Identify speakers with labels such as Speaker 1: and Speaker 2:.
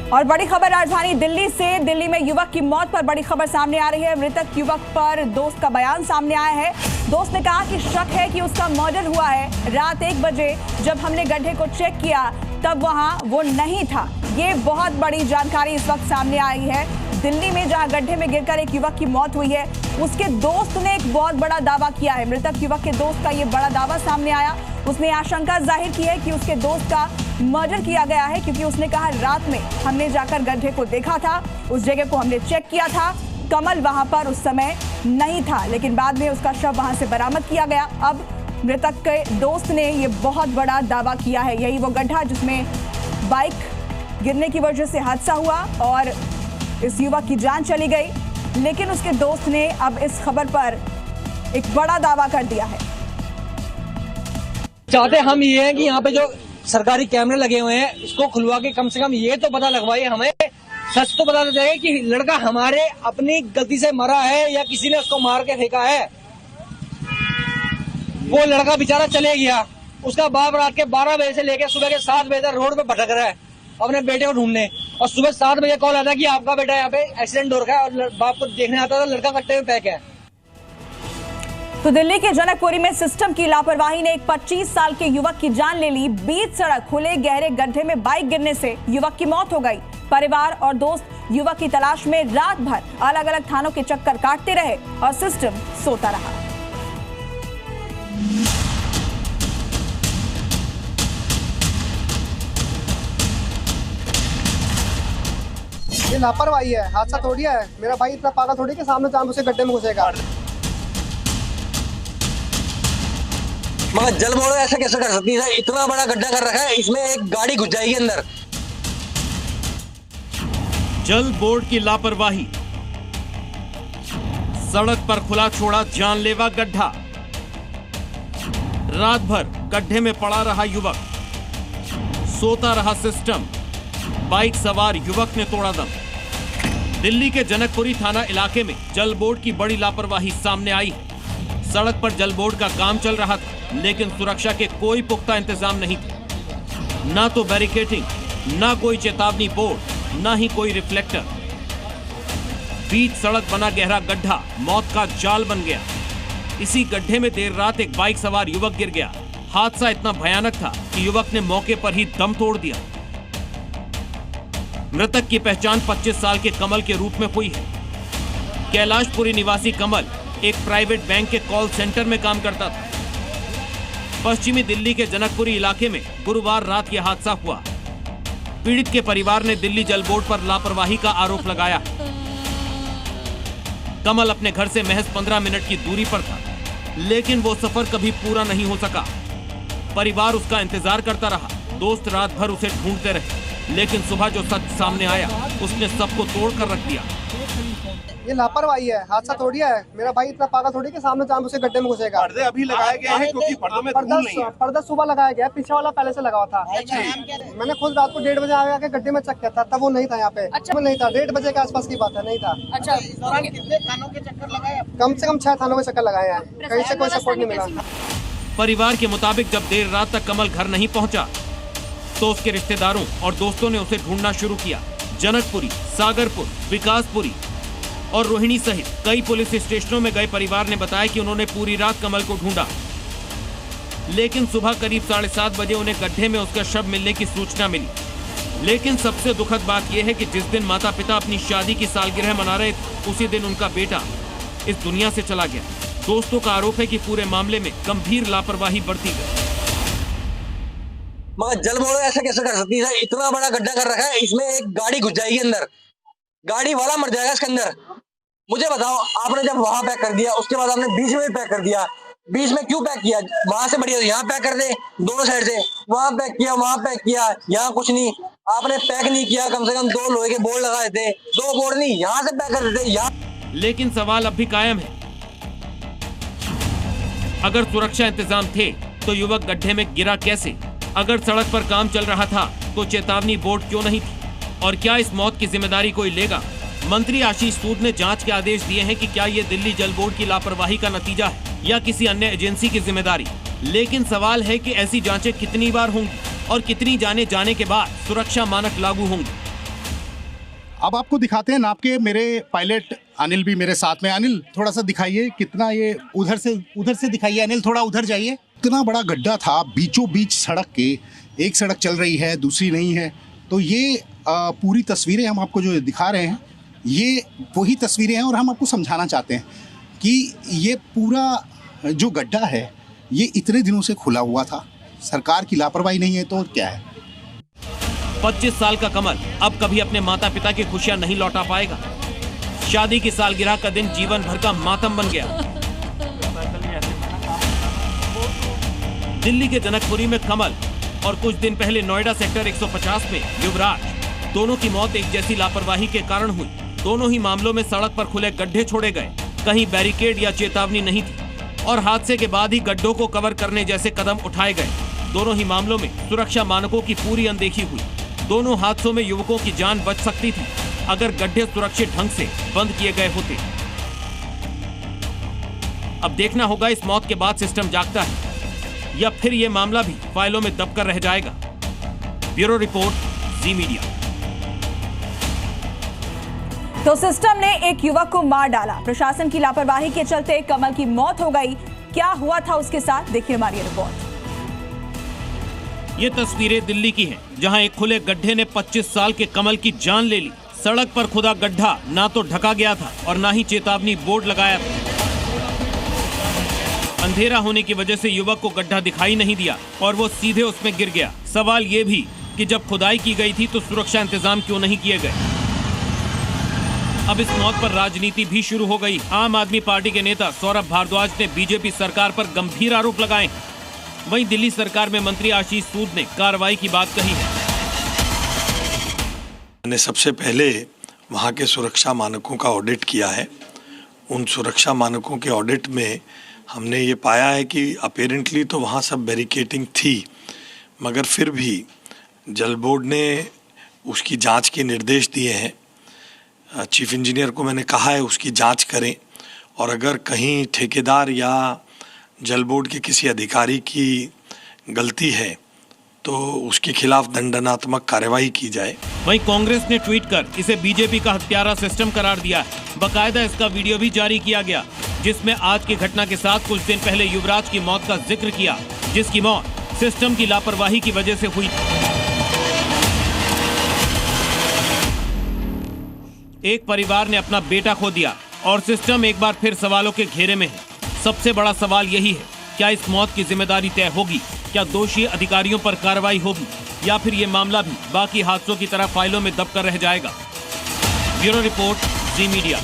Speaker 1: और बड़ी खबर राजधानी दिल्ली से। दिल्ली में युवक की मौत पर बड़ी खबर सामने आ रही है। मृतक युवक पर दोस्त का बयान सामने आया है। दोस्त ने कहा कि शक है कि उसका मर्डर हुआ है। रात 1 बजे जब हमने गड्ढे को चेक किया तब वहां वो नहीं था। ये बहुत बड़ी जानकारी इस वक्त सामने आई है। दिल्ली में जहां गड्ढे में गिरकर एक युवक की मौत हुई है, उसके दोस्त ने एक बहुत बड़ा दावा किया है। मृतक युवक के दोस्त का ये बड़ा दावा सामने आया। उसने आशंका जाहिर की है कि उसके दोस्त का मर्डर किया गया है, क्योंकि उसने कहा रात में हमने जाकर गड्ढे को देखा था, उस जगह को हमने चेक किया था, कमल वहां पर उस समय नहीं था, लेकिन बाद में उसका शव वहां से बरामद किया गया। अब मृतक के दोस्त ने ये बहुत बड़ा दावा किया है। यही वो गड्ढा जिसमें बाइक गिरने की वजह से हादसा हुआ और इस युवक की जान चली गई, लेकिन उसके दोस्त ने अब इस खबर पर एक बड़ा दावा कर दिया है।
Speaker 2: चाहते हम ये हैं कि यहाँ पे जो सरकारी कैमरे लगे हुए हैं इसको खुलवा के कम से कम ये तो पता लगवाइए, हमें सच तो पता चले कि लड़का हमारे अपनी गलती से मरा है या किसी ने उसको मार के फेंका है। वो लड़का बेचारा चले गया, उसका बाप रात के 12 बजे से लेकर सुबह के 7 बजे तक रोड पे भटक रहा है अपने बेटे को ढूंढने, और सुबह 7 बजे कॉल आता है कि आपका बेटा यहाँ पे एक्सीडेंट हो रखा है, और बाप को देखने आता था लड़का कट्टे में पैक है।
Speaker 1: तो दिल्ली के जनकपुरी में सिस्टम की लापरवाही ने एक 25 साल के युवक की जान ले ली। बीच सड़क खुले गहरे गड्ढे में बाइक गिरने से युवक की मौत हो गई। परिवार और दोस्त युवक की तलाश में रात भर अलग अलग थानों के चक्कर काटते रहे और सिस्टम सोता रहा।
Speaker 3: ये लापरवाही है, हादसा थोड़ी है। मेरा भाई इतना पागल थोड़ी कि सामने चांद उसे गड्ढे में घुसेगा।
Speaker 2: मगर जल बोर्ड ऐसा कैसे कर सकती है? इतना बड़ा गड्ढा कर रखा है, इसमें एक गाड़ी घुस जाएगी अंदर।
Speaker 4: जल बोर्ड की लापरवाही, सड़क पर खुला छोड़ा जानलेवा गड्ढा, रात भर गड्ढे में पड़ा रहा युवक, सोता रहा सिस्टम, बाइक सवार युवक ने तोड़ा दम। दिल्ली के जनकपुरी थाना इलाके में जल बोर्ड की बड़ी लापरवाही सामने आई है। सड़क पर जल बोर्ड का काम चल रहा था, लेकिन सुरक्षा के कोई पुख्ता इंतजाम नहीं थे। ना तो बैरिकेडिंग, ना कोई चेतावनी बोर्ड, ना ही कोई रिफ्लेक्टर। बीच सड़क बना गहरा गड्ढा मौत का जाल बन गया। इसी गड्ढे में देर रात एक बाइक सवार युवक गिर गया। हादसा इतना भयानक था कि युवक ने मौके पर ही दम तोड़ दिया। मृतक की पहचान 25 साल के कमल के रूप में हुई है। कैलाशपुरी निवासी कमल एक प्राइवेट बैंक के कॉल सेंटर में काम करता था। पश्चिमी दिल्ली के जनकपुरी इलाके में गुरुवार रात यह हादसा हुआ। पीड़ित के परिवार ने दिल्ली जल बोर्ड पर लापरवाही का आरोप लगाया। कमल अपने घर से महज 15 मिनट की दूरी पर था, लेकिन वो सफर कभी पूरा नहीं हो सका। परिवार उसका इंतजार करता रहा। दोस्त रात भर उसे ढूंढते रहे, लेकिन सुबह जो सच सामने आया उसने सबको तोड़ कर रख दिया।
Speaker 3: ये लापरवाही है, हादसा थोड़ी है। मेरा भाई इतना पागल थोड़ी कि सामने चांद उसे गड्ढे में घुसेगा।
Speaker 5: पर्दे अभी लगाए गए हैं क्योंकि पर्दों में धूल नहीं है।
Speaker 3: पर्दा सुबह लगाया गया, पीछे वाला पहले से लगा हुआ था। मैंने खुद रात को 1:30 बजे आके गड्ढे में चेक किया था, तब वो नहीं था यहाँ पे। अच्छा, नहीं था, 1:30 बजे के आसपास की बात है, नहीं था।
Speaker 1: अच्छा,
Speaker 5: कितने थानों के चक्कर लगाए?
Speaker 3: कम से कम 6 थानों के चक्कर लगाए हैं, कहीं से कोई सपोर्ट नहीं मिला।
Speaker 4: परिवार के मुताबिक जब देर रात तक कमल घर नहीं पहुंचा तो उसके रिश्तेदारों और दोस्तों ने उसे ढूंढना शुरू किया। जनकपुरी, सागरपुर, विकासपुरी और रोहिणी सहित कई पुलिस स्टेशनों में गए परिवार ने बताया कि उन्होंने पूरी रात कमल को ढूंढा, लेकिन सुबह करीब 7:30 बजे उन्हें गड्ढे में उसका शव मिलने की सूचना मिली। लेकिन सबसे दुखद बात यह है कि जिस दिन माता पिता अपनी शादी की सालगिरह मना रहे थे, उसी दिन उनका बेटा इस दुनिया से चला गया। दोस्तों का आरोप है कि पूरे मामले में गंभीर लापरवाही बरती गई।
Speaker 2: मगर जल बोर्ड ऐसा कैसे कर सकती है? इतना बड़ा गड्ढा कर रखा है, इसमें एक गाड़ी घुस जाएगी अंदर, गाड़ी वाला मर जाएगा इसके अंदर। मुझे बताओ, आपने जब वहां पैक कर दिया, उसके बाद आपने बीच में भी पैक कर दिया। बीच में क्यों पैक किया? वहां से बढ़िया यहाँ पैक कर दे, दोनों साइड से। वहां पैक किया, वहां पैक किया, यहाँ कुछ नहीं। आपने पैक नहीं किया, कम से कम 2 लोहे के बोर्ड लगाए थे, 2 बोर्ड नहीं, यहाँ से पैक कर देते यहाँ।
Speaker 4: लेकिन सवाल अब भी कायम है, अगर सुरक्षा इंतजाम थे तो युवक गड्ढे में गिरा कैसे? अगर सड़क पर काम चल रहा था तो चेतावनी बोर्ड क्यों नहीं थी? और क्या इस मौत की जिम्मेदारी कोई लेगा? मंत्री आशीष सूद ने जांच के आदेश दिए हैं कि क्या ये दिल्ली जल बोर्ड की लापरवाही का नतीजा है या किसी अन्य एजेंसी की जिम्मेदारी। लेकिन सवाल है कि ऐसी जांचें कितनी बार होंगी और कितनी जाने के बाद सुरक्षा मानक लागू होंगे।
Speaker 6: अब आपको दिखाते हैं नाप के। मेरे पायलट अनिल भी मेरे साथ में। अनिल थोड़ा सा दिखाइए कितना ये, उधर से दिखाइए अनिल, थोड़ा उधर जाइए। इतना बड़ा गड्ढा था बीचों बीच सड़क के, एक सड़क चल रही है दूसरी नहीं है। तो ये पूरी तस्वीरें हम आपको जो दिखा रहे हैं ये वही तस्वीरें हैं, और हम आपको समझाना चाहते हैं कि ये पूरा जो गड्ढा है ये इतने दिनों से खुला हुआ था। सरकार की लापरवाही नहीं है तो क्या है।
Speaker 4: 25 साल का कमल अब कभी अपने माता पिता की खुशियां नहीं लौटा पाएगा। शादी की सालगिरह का दिन जीवन भर का मातम बन गया। दिल्ली के जनकपुरी में कमल और कुछ दिन पहले नोएडा सेक्टर 150 में युवराज, दोनों की मौत एक जैसी लापरवाही के कारण हुई। दोनों ही मामलों में सड़क पर खुले गड्ढे छोड़े गए, कहीं बैरिकेड या चेतावनी नहीं थी, और हादसे के बाद ही गड्ढों को कवर करने जैसे कदम उठाए गए। दोनों ही मामलों में सुरक्षा मानकों की पूरी अनदेखी हुई। दोनों हादसों में युवकों की जान बच सकती थी अगर गड्ढे सुरक्षित ढंग से बंद किए गए होते। अब देखना होगा इस मौत के बाद सिस्टम जागता है या फिर ये मामला भी फाइलों में दबकर रह जाएगा। ब्यूरो रिपोर्ट, जी मीडिया।
Speaker 1: तो सिस्टम ने एक युवक को मार डाला। प्रशासन की लापरवाही के चलते कमल की मौत हो गई। क्या हुआ था उसके साथ, देखिए हमारी रिपोर्ट।
Speaker 4: ये तस्वीरें दिल्ली की हैं, जहां एक खुले गड्ढे ने 25 साल के कमल की जान ले ली। सड़क पर खुदा गड्ढा ना तो ढका गया था और ना ही चेतावनी बोर्ड लगाया था। अंधेरा होने की वजह से युवक को गड्ढा दिखाई नहीं दिया और वो सीधे उसमें गिर गया। सवाल ये भी कि जब खुदाई की गई थी तो सुरक्षा इंतजाम क्यों नहीं किए गए। अब इस मौत पर राजनीति भी शुरू हो गई। आम आदमी पार्टी के नेता सौरभ भारद्वाज ने बीजेपी सरकार पर गंभीर आरोप लगाए। वहीं दिल्ली सरकार में मंत्री आशीष सूद ने कार्रवाई की बात कही है।
Speaker 7: मैंने सबसे पहले वहाँ के सुरक्षा मानकों का ऑडिट किया है। उन सुरक्षा मानकों के ऑडिट में हमने ये पाया है कि अपेरेंटली तो वहाँ सब बैरिकेडिंग थी, मगर फिर भी जल बोर्ड ने उसकी जांच के निर्देश दिए हैं। चीफ इंजीनियर को मैंने कहा है उसकी जांच करें, और अगर कहीं ठेकेदार या जल बोर्ड के किसी अधिकारी की गलती है तो उसके खिलाफ दंडात्मक कार्रवाई की जाए।
Speaker 4: वहीं कांग्रेस ने ट्वीट कर इसे बीजेपी का हत्यारा सिस्टम करार दिया है। बकायदा इसका वीडियो भी जारी किया गया, जिसमें आज की घटना के साथ कुछ दिन पहले युवराज की मौत का जिक्र किया, जिसकी मौत सिस्टम की लापरवाही की वजह से हुई। एक परिवार ने अपना बेटा खो दिया और सिस्टम एक बार फिर सवालों के घेरे में है। सबसे बड़ा सवाल यही है, क्या इस मौत की जिम्मेदारी तय होगी? क्या दोषी अधिकारियों पर कार्रवाई होगी या फिर ये मामला भी बाकी हादसों की तरह फाइलों में दबकर रह जाएगा? ब्यूरो रिपोर्ट, जी मीडिया।